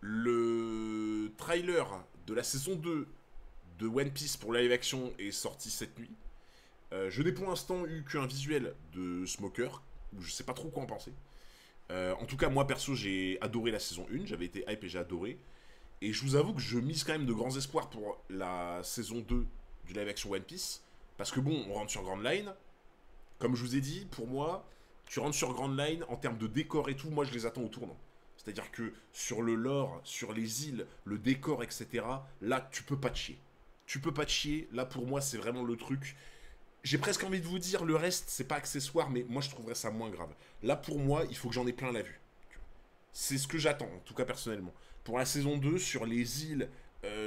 Le trailer de la saison 2 de One Piece pour live action est sorti cette nuit. Je n'ai pour l'instant eu qu'un visuel de Smoker, où je sais pas trop quoi en penser. En tout cas, moi perso, j'ai adoré la saison 1, j'avais été hype et j'ai adoré. Et je vous avoue que je mise quand même de grands espoirs pour la saison 2 du live action One Piece. Parce que bon, on rentre sur Grand Line. Comme je vous ai dit, pour moi, tu rentres sur Grand Line, en termes de décor et tout, moi je les attends au tournant. C'est-à-dire que sur le lore, sur les îles, le décor, etc., là, tu peux pas te chier. Tu peux pas te chier, là pour moi c'est vraiment le truc. J'ai presque envie de vous dire, le reste c'est pas accessoire, mais moi je trouverais ça moins grave. Là pour moi, il faut que j'en ai plein la vue. C'est ce que j'attends, en tout cas personnellement. Pour la saison 2, sur les îles,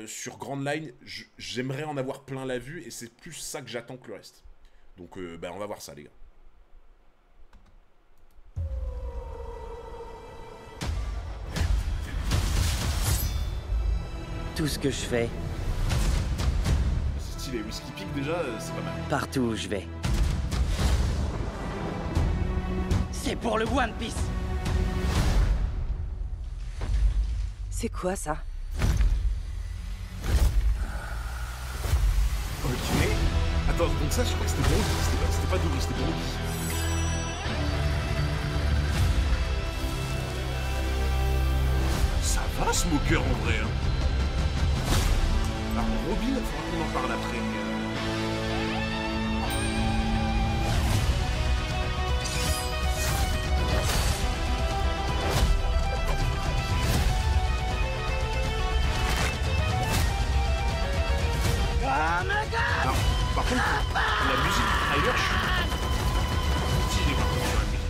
sur Grand Line, j'aimerais en avoir plein la vue, et c'est plus ça que j'attends que le reste. Donc on va voir ça les gars. Tout ce que je fais, C'est stylé, Whisky Peak déjà, c'est pas mal. partout où je vais. C'est pour le One Piece. C'est quoi ça? Ok. Attends, donc ça, je crois que c'était Brody. C'était pas Dory, c'était Brody. Ça va, Smoker, en vrai, hein. Alors, Robin, il faudra qu'on en parle après, mais... Alors, par contre, la musique du trailer, je suis... Si, j'ai pas compris la musique,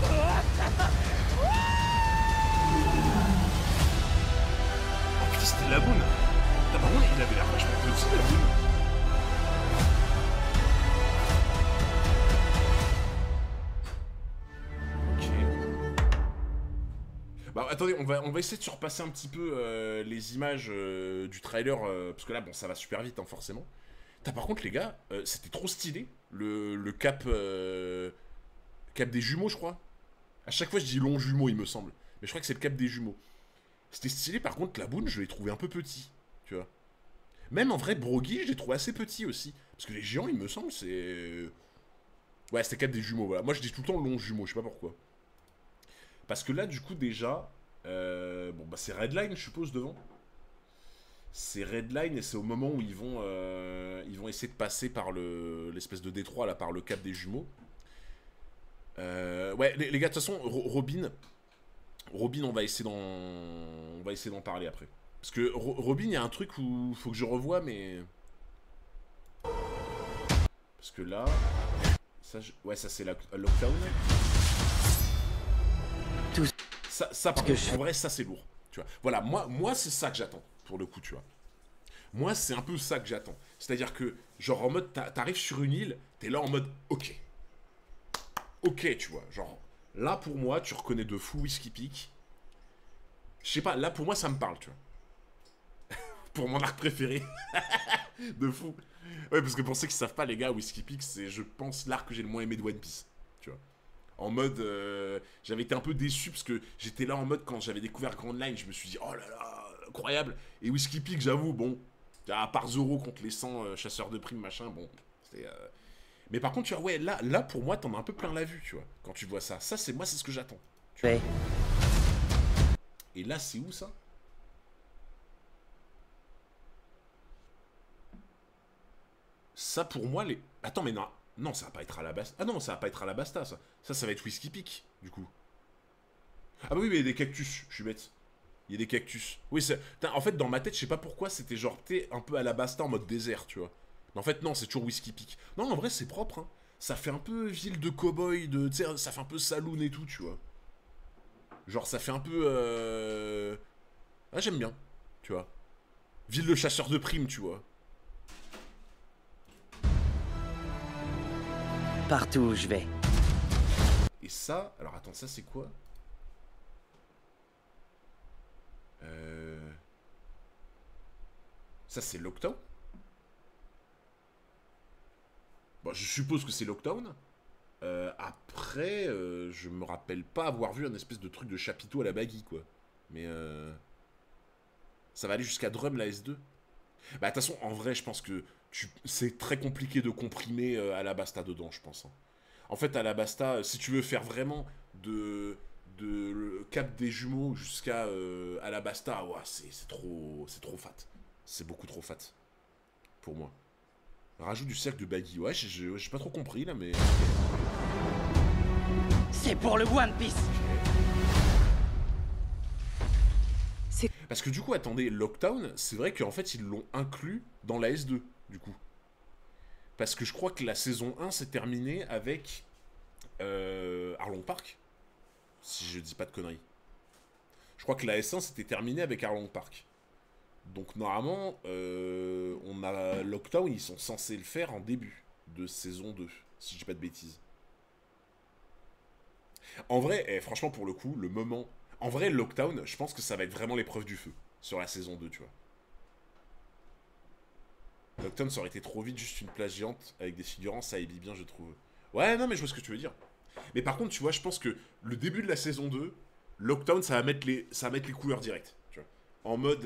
Oh putain, c'était la boune. Putain, par contre, il avait l'air vachement petit, la boune. Ok. Bah attendez, on va essayer de surpasser un petit peu les images du trailer, parce que là, bon, ça va super vite, hein, forcément. Putain, par contre, les gars, c'était trop stylé, le cap, cap des jumeaux, je crois. À chaque fois, je dis long jumeau, il me semble. Mais je crois que c'est le cap des jumeaux. C'était stylé, par contre, la boune, je l'ai trouvé un peu petit, tu vois. Même en vrai, Brogy, je l'ai trouvé assez petit aussi. Parce que les géants, il me semble, c'est... Ouais, c'était cap des jumeaux, voilà. Moi, je dis tout le temps long jumeau, je sais pas pourquoi. Parce que là, du coup, déjà... bon, bah, c'est Redline, je suppose, devant. C'est Redline, et c'est au moment où ils vont essayer de passer par l'espèce de détroit, là, par le cap des jumeaux. Ouais, les gars, de toute façon, Robin, on va essayer d'en parler après. Parce que Robin, il y a un truc où faut que je revoie, mais... Parce que là... Ça, ouais, ça c'est la Lockdown. Tout Ça par contre, en vrai, ça c'est lourd. Tu vois. Voilà, moi c'est ça que j'attends, pour le coup, tu vois. Moi, c'est un peu ça que j'attends. C'est-à-dire que, genre, en mode, t'arrives sur une île, t'es là en mode, ok. Ok, tu vois. Genre, là, pour moi, tu reconnais de fou Whisky Peak. Je sais pas, là, pour moi, ça me parle, tu vois. Pour mon arc préféré. De fou. Ouais, parce que pour ceux qui savent pas, les gars, Whisky Peak, c'est, je pense, l'arc que j'ai le moins aimé de One Piece. Tu vois. En mode, j'avais été un peu déçu parce que j'étais là en mode quand j'avais découvert Grand Line, je me suis dit oh là là, incroyable. Et Whisky Peak, j'avoue, bon, à part Zoro contre les 100 chasseurs de primes, machin, bon, c'était. Mais par contre, tu vois, ouais, là pour moi, t'en as un peu plein la vue, tu vois, quand tu vois ça. Ça, c'est moi, c'est ce que j'attends. Fais. Et là, c'est où ça? Ça, pour moi, les. Attends, mais non. Non, ça va pas être à la Basta. Ah non, ça va pas être à la Basta, ça. Ça va être Whisky Peak, du coup. Ah bah oui, mais il y a des cactus, je suis bête. Il y a des cactus. Oui, c'est... En fait, dans ma tête, je sais pas pourquoi, c'était genre, t'es un peu à la Basta en mode désert, tu vois. Mais en fait, non, c'est toujours Whisky Peak. Non, en vrai, c'est propre, hein. Ça fait un peu ville de cow-boy, de... Tu sais, ça fait un peu saloon et tout, tu vois. Genre, ça fait un peu... Ah, j'aime bien, tu vois. Ville de chasseurs de primes, tu vois. Partout où je vais. Et ça... Alors, attends, ça, c'est quoi? Ça, c'est Lockdown. Bon, je suppose que c'est Lockdown. Après, je me rappelle pas avoir vu un espèce de truc de chapiteau à la Baggy, quoi. Mais ça va aller jusqu'à Drum, la S2. Bah, de toute façon, en vrai, je pense que c'est très compliqué de comprimer Alabasta dedans, je pense, hein. En fait, Alabasta, si tu veux faire vraiment de le Cap des Jumeaux jusqu'à Alabasta, ouah, c'est trop fat. C'est beaucoup trop fat. Pour moi. Rajoute du cercle de Baggy. Ouais, j'ai pas trop compris, là, mais... C'est pour le One Piece. Parce que du coup, attendez, Lockdown, c'est vrai qu'en fait, ils l'ont inclus dans la S2, du coup. Parce que je crois que la saison 1 s'est terminée avec Arlong Park, si je dis pas de conneries. Je crois que la S1 s'était terminée avec Arlong Park. Donc normalement, on a Lockdown, ils sont censés le faire en début de saison 2, si je dis pas de bêtises. En vrai, franchement, pour le coup, le moment... En vrai, Lockdown, je pense que ça va être vraiment l'épreuve du feu sur la saison 2, tu vois. Lockdown, ça aurait été trop vite juste une plage géante avec des figurants, ça ébille bien, je trouve. Ouais, non, mais je vois ce que tu veux dire. Mais par contre, tu vois, je pense que le début de la saison 2, Lockdown, ça va mettre les couleurs directes, tu vois. En mode,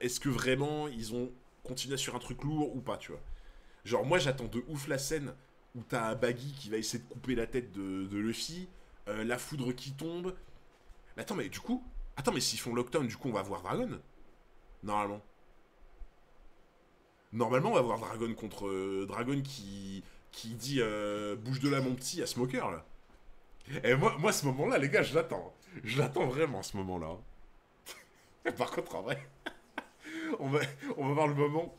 est-ce que vraiment ils ont continué sur un truc lourd ou pas, tu vois. Genre, moi, j'attends de ouf la scène où t'as Baggy qui va essayer de couper la tête de Luffy, la foudre qui tombe. Mais attends, mais du coup... Attends, mais s'ils font Lockdown, du coup, on va voir Dragon. Normalement. Normalement, on va voir Dragon contre... Dragon qui dit bouge de là, mon petit, à Smoker, là. Et moi, ce moment-là, les gars, je l'attends. Je l'attends vraiment, ce moment-là. Par contre, en vrai... on va voir le moment...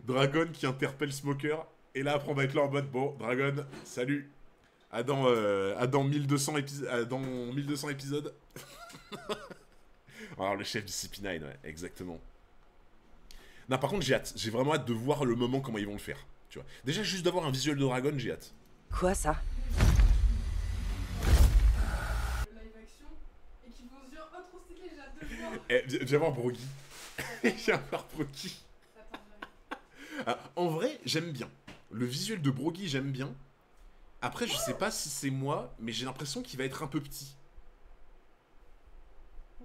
Dragon qui interpelle Smoker. Et là, après, on va être là en mode... Bon, Dragon, salut. À dans 1200 épisodes. Alors, le chef du CP9, ouais, exactement. Non, par contre, j'ai hâte. J'ai vraiment hâte de voir le moment, comment ils vont le faire. Tu vois. Déjà, juste d'avoir un visuel de Dragon, j'ai hâte. Quoi ça? Live action et qui vont se dire oh trop stylé, j'ai hâte de le voir. Viens voir Brogy. Viens voir Brogy. En vrai, j'aime bien. Le visuel de Brogy, j'aime bien. Après, je sais pas si c'est moi, mais j'ai l'impression qu'il va être un peu petit.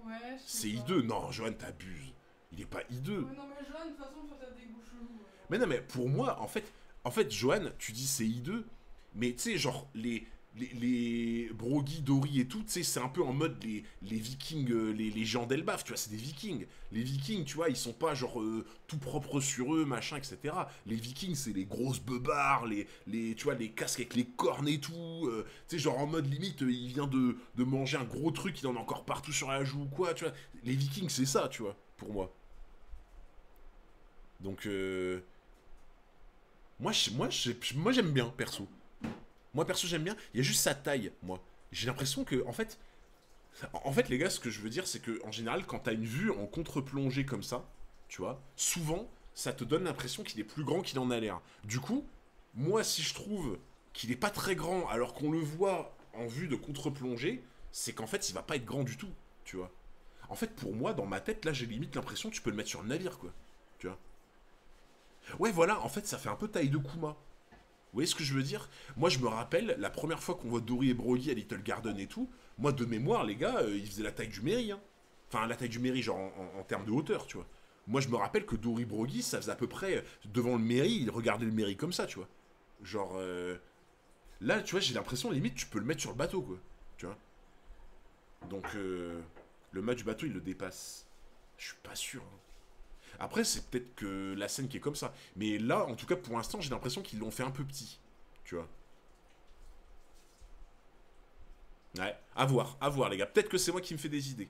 Ouais, je sais C'est pas. hideux. Non, Johan, t'abuses. Il est pas hideux. Ouais, non, mais Johan, de toute façon, toi, t'as des goûts chelous. Mais non, mais pour moi, en fait, Johan, tu dis c'est hideux, mais tu sais, genre, les Brogy, Dory et tout, tu sais, c'est un peu en mode les Vikings, les gens d'Elbaf, tu vois, c'est des Vikings. Les Vikings, tu vois, ils sont pas genre tout propres sur eux, machin, etc. Les Vikings, c'est les grosses beubards, tu vois, les casques avec les cornes et tout. Tu sais, genre en mode limite, il vient de manger un gros truc, il en a encore partout sur la joue ou quoi, tu vois. Les Vikings, c'est ça, tu vois, pour moi. Donc, moi, j'aime bien, perso. Moi, perso, j'aime bien. Il y a juste sa taille, moi. J'ai l'impression que, en fait, les gars, ce que je veux dire, c'est que, en général, quand t'as une vue en contre-plongée comme ça, tu vois, souvent, ça te donne l'impression qu'il est plus grand qu'il en a l'air. Du coup, moi, si je trouve qu'il est pas très grand, alors qu'on le voit en vue de contre-plongée, c'est qu'en fait, il va pas être grand du tout, tu vois. En fait, pour moi, dans ma tête, là, j'ai limite l'impression que tu peux le mettre sur le navire, quoi. Tu vois. Ouais, voilà, en fait, ça fait un peu taille de Kuma. Vous voyez ce que je veux dire? Moi, je me rappelle, la première fois qu'on voit Dory et Brogy à Little Garden et tout, moi, de mémoire, les gars, ils faisaient la taille du Merry, hein. Enfin, la taille du Merry, genre en termes de hauteur, tu vois. Moi, je me rappelle que Dory Brogy, ça faisait à peu près, devant le Merry, ils regardaient le Merry comme ça, tu vois. Genre, là, tu vois, j'ai l'impression, limite, tu peux le mettre sur le bateau, quoi. Tu vois. Donc, le mât du bateau, il le dépasse. Je suis pas sûr, hein. Après, c'est peut-être que la scène qui est comme ça. Mais là, en tout cas, pour l'instant, j'ai l'impression qu'ils l'ont fait un peu petit. Tu vois. Ouais, à voir, les gars. Peut-être que c'est moi qui me fais des idées.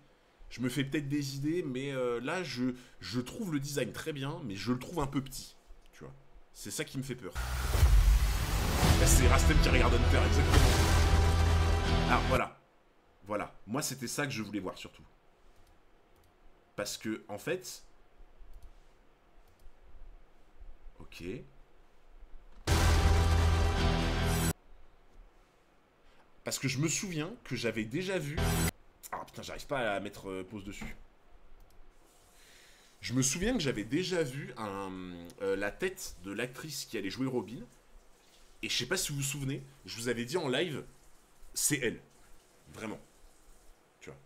Je me fais peut-être des idées, mais là, je trouve le design très bien, mais je le trouve un peu petit. Tu vois. C'est ça qui me fait peur. Là, c'est Rastem qui regarde Hunter, exactement. Ah, voilà. Voilà. Moi, c'était ça que je voulais voir, surtout. Parce que, en fait... Ok. Parce que je me souviens que j'avais déjà vu... Ah putain, j'arrive pas à mettre pause dessus. Je me souviens que j'avais déjà vu la tête de l'actrice qui allait jouer Robin. Et je sais pas si vous vous souvenez, je vous avais dit en live, c'est elle. Vraiment. Tu vois.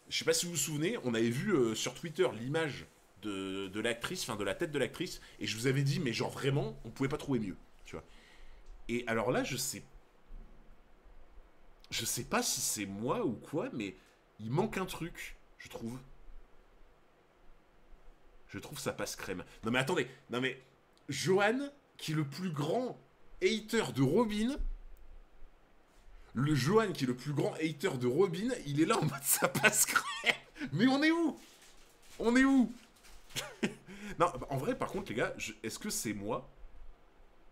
Je sais pas si vous vous souvenez, on avait vu sur Twitter l'image de l'actrice, enfin de la tête de l'actrice, et je vous avais dit, mais genre vraiment, on pouvait pas trouver mieux. Tu vois. Et alors là, je sais pas si c'est moi ou quoi, mais il manque un truc, je trouve. Je trouve ça passe crème. Non mais attendez, non mais Johan, qui est le plus grand hater de Robin, le Johan qui est le plus grand hater de Robin, il est là en mode ça passe crème. Mais on est où? On est où? Non, en vrai, par contre, les gars, est-ce que c'est moi?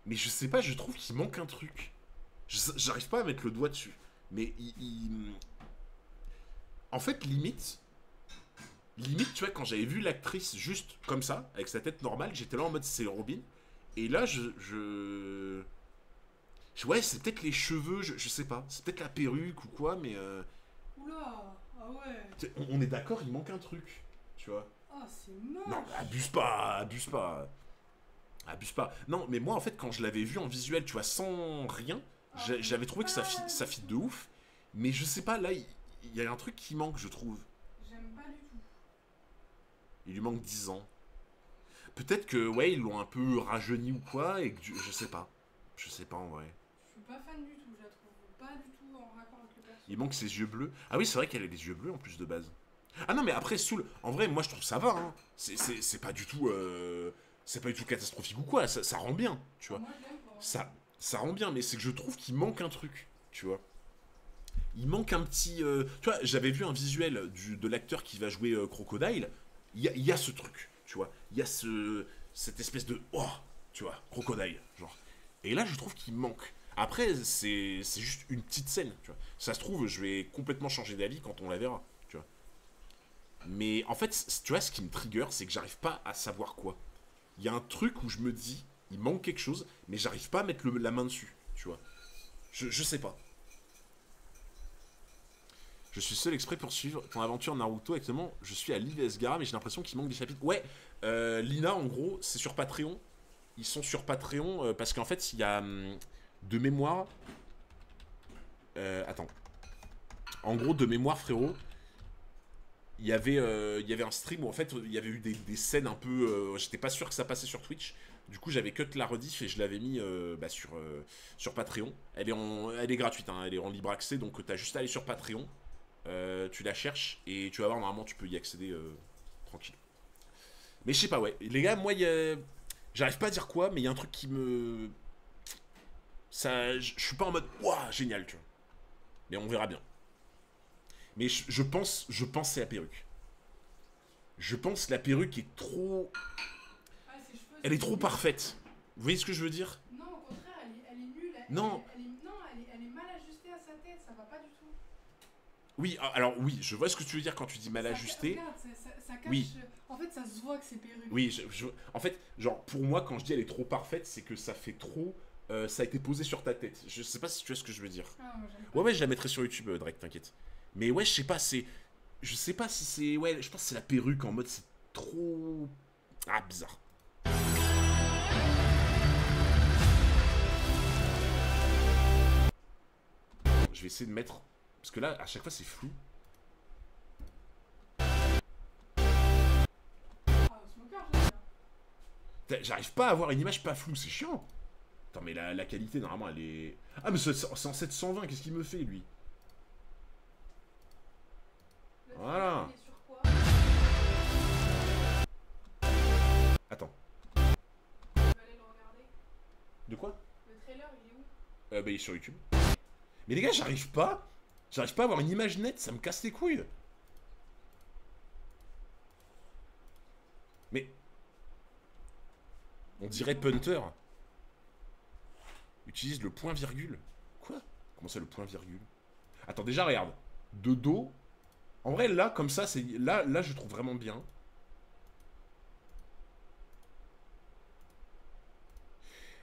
Mais je sais pas, je trouve qu'il manque un truc. J'arrive pas à mettre le doigt dessus. Mais en fait, limite, tu vois, quand j'avais vu l'actrice juste comme ça, avec sa tête normale, j'étais là en mode c'est Robin. Et là, ouais, c'est peut-être les cheveux, je sais pas. C'est peut-être la perruque ou quoi, mais... Oula, ah ouais. On est d'accord, il manque un truc, tu vois. Ah, c'est moche. Non, abuse pas, abuse pas. Abuse pas. Non, mais moi, en fait, quand je l'avais vu en visuel, tu vois, sans rien, j'avais trouvé que ça fit de ouf. Mais je sais pas, là, il y a un truc qui manque, je trouve. J'aime pas du tout. Il lui manque 10 ans. Peut-être que, ouais, ils l'ont un peu rajeuni ou quoi, et que je sais pas. Je sais pas, en vrai. Je suis pas fan du tout, je la trouve pas du tout en raccord avec le personnage. Il manque ses yeux bleus. Ah oui, c'est vrai qu'elle a des yeux bleus, en plus, de base. Ah non, mais après, Soul, en vrai, moi, je trouve ça va, hein. C'est pas du tout... C'est pas du tout catastrophique ou quoi, ça rend bien, tu vois. Moi, je l'aime pas. Ça rend bien, mais c'est que je trouve qu'il manque un truc, tu vois. Il manque un petit... Tu vois, j'avais vu un visuel de l'acteur qui va jouer Crocodile. Il y a ce truc, tu vois. Il y a cette espèce de... Oh, tu vois, Crocodile, genre. Et là, je trouve qu'il manque. Après, c'est juste une petite scène, tu vois. Ça se trouve, je vais complètement changer d'avis quand on la verra, tu vois. Mais en fait, tu vois, ce qui me trigger, c'est que j'arrive pas à savoir quoi. Il y a un truc où je me dis, il manque quelque chose, mais j'arrive pas à mettre la main dessus, tu vois. Je sais pas. Je suis seul exprès pour suivre ton aventure Naruto. Actuellement, je suis à l'île Esgara, mais j'ai l'impression qu'il manque des chapitres. Ouais, Lina, en gros, c'est sur Patreon. Ils sont sur Patreon parce qu'en fait, il y a de mémoire... attends. En gros, de mémoire, frérot, il y avait un stream où en fait, il y avait eu des scènes un peu... J'étais pas sûr que ça passait sur Twitch. Du coup, j'avais cut la rediff et je l'avais mis sur Patreon. Elle est gratuite, hein, elle est en libre accès, donc t'as juste à aller sur Patreon. Tu la cherches et tu vas voir, normalement, tu peux y accéder tranquille. Mais je sais pas, ouais. Les gars, moi, j'arrive pas à dire quoi, mais il y a un truc qui me... Ça, je suis pas en mode, waouh, génial, tu vois. Mais on verra bien. Mais je pense c'est la perruque. Je pense que la perruque est trop... Ah, ses cheveux, Elle est trop parfaite. Vous voyez ce que je veux dire? Non, au contraire, elle est nulle. Non. Elle est mal ajustée à sa tête, ça va pas du tout. Oui, alors oui, je vois ce que tu veux dire quand tu dis mal ajusté. Regarde, ça cache... Oui. En fait, ça se voit que c'est perruque. Oui, en fait, genre, pour moi, quand je dis elle est trop parfaite, c'est que ça fait trop... ça a été posé sur ta tête. Je sais pas si tu vois ce que je veux dire. Ah, moi, j'aime pas. Ouais, je la mettrai sur YouTube, Drake, t'inquiète. Mais ouais, je sais pas, c'est... Je sais pas si c'est... Ouais, je pense que c'est la perruque en mode c'est trop... Ah, bizarre. Je vais essayer de mettre... Parce que là, à chaque fois, c'est flou. Ah, Smoker, j'aime bien. J'arrive pas à avoir une image pas floue, c'est chiant. Attends, mais la qualité, normalement, elle est... Ah, mais c'est en 720, qu'est-ce qu'il me fait, lui? Le Voilà. trailer, il est sur quoi? Attends. Tu vas aller le regarder. De quoi? Le trailer, il est où? Bah, il est sur YouTube. Mais les gars, j'arrive pas à avoir une image nette, ça me casse les couilles. Mais... On dirait Punter. Utilise le point virgule. Quoi? Comment ça, le point virgule? Attends, déjà, regarde. De dos. En vrai, là, comme ça, c'est... Là, je trouve vraiment bien.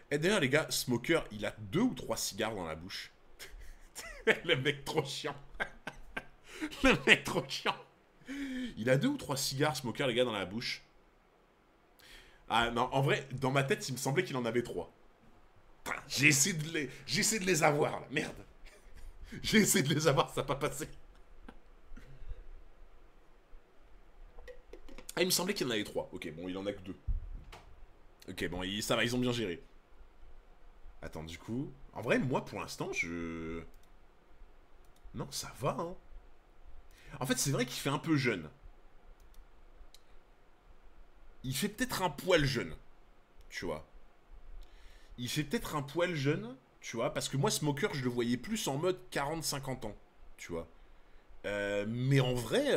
Et d'ailleurs, les gars, Smoker, il a 2 ou 3 cigares dans la bouche. Le mec trop chiant. Le mec trop chiant. Il a 2 ou 3 cigares, Smoker, les gars, dans la bouche. Ah non, en vrai, dans ma tête, il me semblait qu'il en avait 3. J'ai essayé de les avoir, là. Merde. J'ai essayé de les avoir, ça n'a pas passé. Ah, il me semblait qu'il y en avait 3. Ok, bon, il en a que 2. Ok, bon, ça va, ils ont bien géré. Attends, du coup... En vrai, moi, pour l'instant, je... Non, ça va, hein. En fait, c'est vrai qu'il fait un peu jeune. Il fait peut-être un poil jeune. Tu vois. Il fait peut-être un poil jeune, tu vois, parce que moi, Smoker, je le voyais plus en mode 40-50 ans, tu vois. Mais en vrai,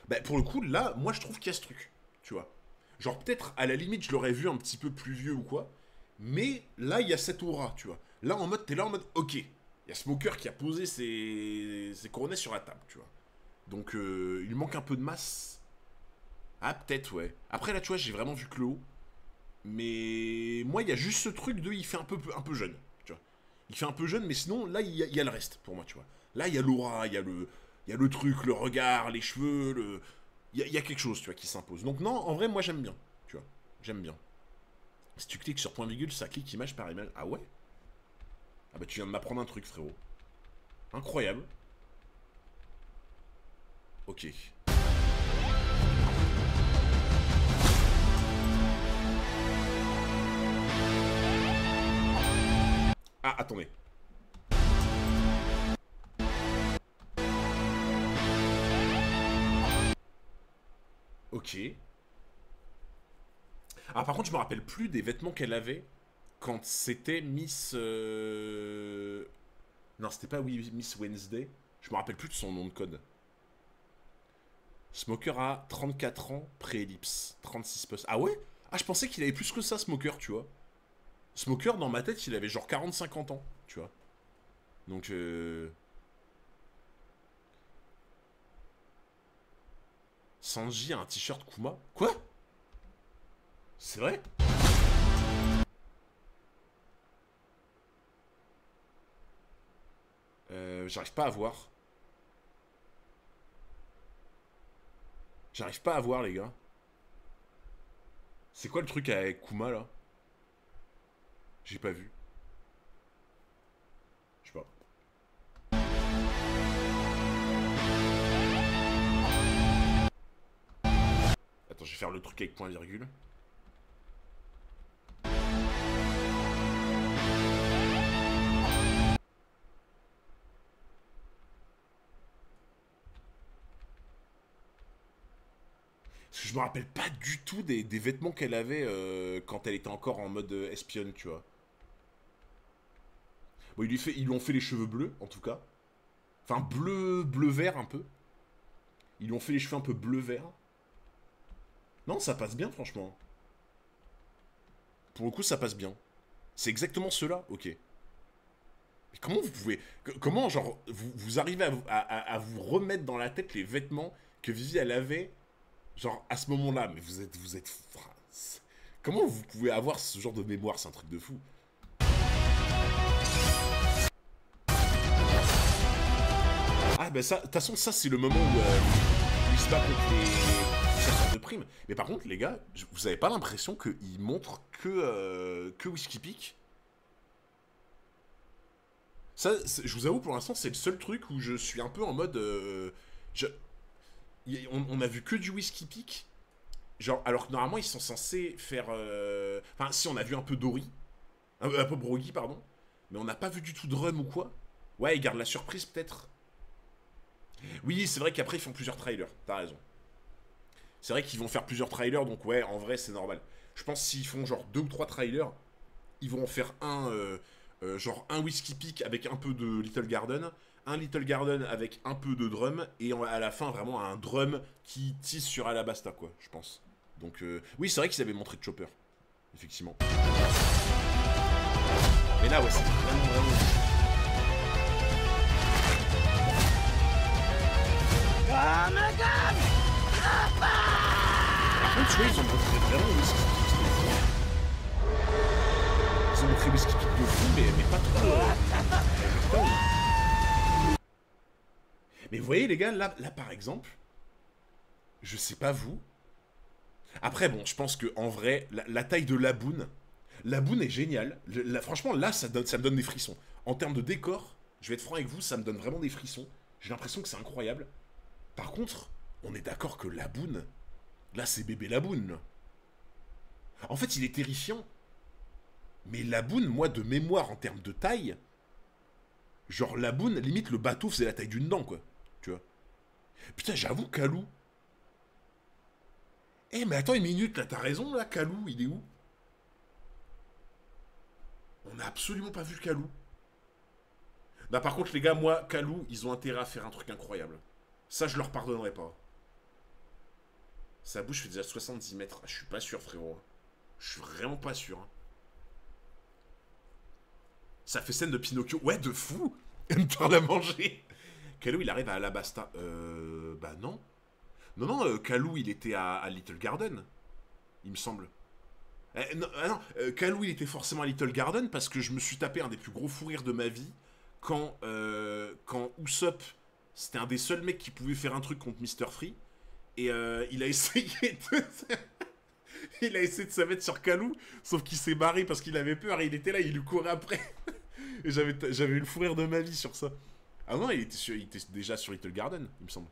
bah, pour le coup, là, moi, je trouve qu'il y a ce truc, tu vois. Genre, peut-être, à la limite, je l'aurais vu un petit peu plus vieux ou quoi, mais là, il y a cette aura, tu vois. Là, en mode, t'es là en mode, ok, il y a Smoker qui a posé ses coronets sur la table, tu vois. Donc, il manque un peu de masse. Ah, peut-être, ouais. Après, là, tu vois, j'ai vraiment vu que le haut. Mais moi, il y a juste ce truc de... Il fait un peu jeune, tu vois. Il fait un peu jeune, mais sinon, là, il y a le reste, pour moi, tu vois. Là, il y a l'aura, il y a le truc, le regard, les cheveux, il y a quelque chose, tu vois, qui s'impose. Donc non, en vrai, moi, j'aime bien, tu vois. J'aime bien. Si tu cliques sur point virgule, ça clique image par image. Ah ouais? Ah bah, tu viens de m'apprendre un truc, frérot. Incroyable. Ok. Ah, attendez. Ok. Ah, par contre, je me rappelle plus des vêtements qu'elle avait quand c'était Miss... Non, c'était pas Miss Wednesday. Je me rappelle plus de son nom de code. Smoker a 34 ans, pré-ellipse. 36 postes. Ah ouais? Ah, je pensais qu'il avait plus que ça, Smoker, tu vois. Smoker, dans ma tête, il avait genre 40-50 ans, tu vois. Donc, Sanji a un t-shirt Kuma. Quoi? C'est vrai? J'arrive pas à voir. J'arrive pas à voir, les gars. C'est quoi le truc avec Kuma, là? J'ai pas vu. Je sais pas. Attends, je vais faire le truc avec point virgule. Parce que je me rappelle pas du tout des vêtements qu'elle avait quand elle était encore en mode espionne, tu vois. Bon, ils lui ont fait les cheveux bleus, en tout cas. Enfin, bleu-vert un peu. Ils lui ont fait les cheveux un peu bleu-vert. Non, ça passe bien, franchement. Pour le coup, ça passe bien. C'est exactement cela, ok. Mais comment vous pouvez... Comment, genre, vous arrivez à vous remettre dans la tête les vêtements que Vivi, elle avait, genre, à ce moment-là? Mais vous êtes... Comment vous pouvez avoir ce genre de mémoire? C'est un truc de fou. Ah, bah ça... De toute façon, ça, c'est le moment où il se bat contre les chasseurs de primes. Mais par contre, les gars, vous avez pas l'impression qu'il montre que Whiskey Peak? Ça, je vous avoue, pour l'instant, c'est le seul truc où je suis un peu en mode... on a vu que du Whiskey Peak. Genre, alors que normalement, ils sont censés faire... Enfin, si, on a vu un peu Dory. Un peu Brogy, pardon. Mais on n'a pas vu du tout Drum ou quoi. Ouais, ils gardent la surprise, peut-être. Oui, c'est vrai qu'après, ils font plusieurs trailers. T'as raison. C'est vrai qu'ils vont faire plusieurs trailers, donc ouais, en vrai, c'est normal. Je pense s'ils font genre 2 ou 3 trailers, ils vont en faire genre un Whiskey Peak avec un peu de Little Garden, un Little Garden avec un peu de Drum, et à la fin, vraiment, un Drum qui tisse sur Alabasta, quoi, je pense. Donc, oui, c'est vrai qu'ils avaient montré de Chopper. Effectivement. Mais là, ouais, c'est vraiment... Par contre, tu vois, ils ont montré vraiment Whiskey Peak. Ils ont montré Whiskey Peak de fou, mais pas trop. Mais vous voyez, les gars, là par exemple, je sais pas vous. Après, bon, je pense que en vrai, la taille de Laboon, La boune est géniale. Franchement, là, ça me donne des frissons. En termes de décor, je vais être franc avec vous, ça me donne vraiment des frissons. J'ai l'impression que c'est incroyable. Par contre, on est d'accord que la boune, là, c'est bébé la boune, là. En fait, il est terrifiant. Mais la boune, moi, de mémoire, en termes de taille, genre, la boune, limite, le bateau faisait la taille d'une dent, quoi. Tu vois. Putain, j'avoue, Kalou. Eh, mais attends une minute, là, t'as raison, là, Kalou, il est où? On n'a absolument pas vu Kalou. Bah, par contre, les gars, moi, Kalou, ils ont intérêt à faire un truc incroyable. Ça, je leur pardonnerai pas. Sa bouche fait déjà 70 mètres. Ah, je suis pas sûr, frérot. Je suis vraiment pas sûr. Hein. Ça fait scène de Pinocchio. Ouais, de fou. Elle me parle à manger. Kalou, il arrive à Alabasta. Bah non. Non, Kalou, il était à Little Garden. Il me semble. Non, Kalou, il était forcément à Little Garden parce que je me suis tapé un des plus gros fous rires de ma vie quand Usopp, c'était un des seuls mecs qui pouvait faire un truc contre Mr. Free. Et il a essayé de... il a essayé de se mettre sur Kalou, sauf qu'il s'est barré parce qu'il avait peur et il était là, il lui courait après. Et j'avais eu le fou rire de ma vie sur ça. Ah non, il était déjà sur Little Garden, il me semble.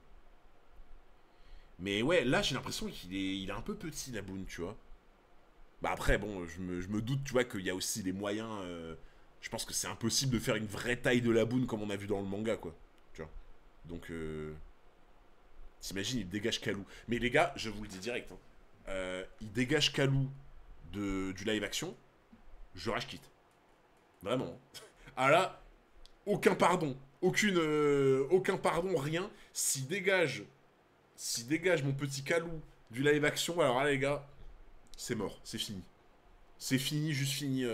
Mais ouais, là j'ai l'impression qu'il est un peu petit, la boune, tu vois. Bah après, bon, je me doute, tu vois, qu'il y a aussi des moyens... je pense que c'est impossible de faire une vraie taille de la boune comme on a vu dans le manga, quoi. Tu vois. Donc, t'imagines, il dégage Kalou. Mais les gars, je vous le dis direct, hein, il dégage Kalou du live action, je rage quitte. Vraiment. Ah là, aucun pardon. Aucun pardon, rien. S'il dégage mon petit Kalou du live action, alors là, les gars, c'est mort, c'est fini. C'est fini, juste fini.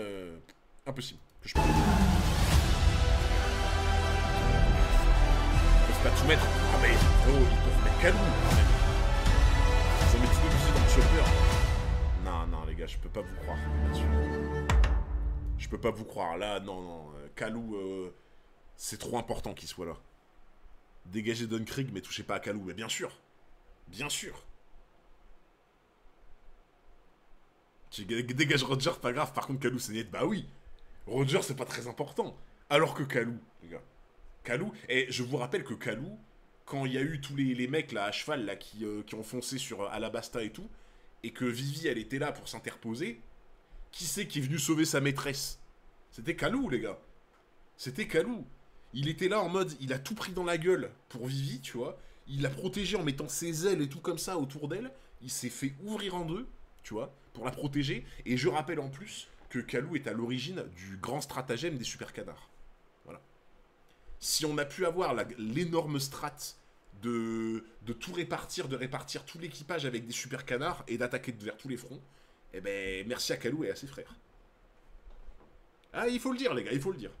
Impossible. Que je peux. Ils peuvent pas tout mettre. Ah mais oh, ils peuvent mettre Kalou quand même. Ils ont mis tous les musées dans le chopper. Non, les gars, je peux pas vous croire là-dessus. Je peux pas vous croire. Là, non. Kalou, c'est trop important qu'il soit là. Dégagez Don Krieg, mais touchez pas à Kalou. Mais bien sûr. Bien sûr. Tu dégages Roger, pas grave. Par contre, Kalou, c'est net. Bah oui. Roger, c'est pas très important. Alors que Kalou, les gars. Kalou. Et je vous rappelle que Kalou, quand il y a eu tous les mecs là à cheval là qui ont foncé sur Alabasta et tout, et que Vivi, elle était là pour s'interposer, qui c'est qui est venu sauver sa maîtresse? C'était Kalou, les gars. C'était Kalou. Il était là en mode, il a tout pris dans la gueule pour Vivi, tu vois. Il l'a protégée en mettant ses ailes et tout comme ça autour d'elle. Il s'est fait ouvrir en deux, tu vois, pour la protéger. Et je rappelle en plus que Kalou est à l'origine du grand stratagème des super canards. Voilà. Si on a pu avoir l'énorme strat de tout répartir, de répartir tout l'équipage avec des super canards et d'attaquer vers tous les fronts, eh ben merci à Kalou et à ses frères. Ah, il faut le dire, les gars, il faut le dire.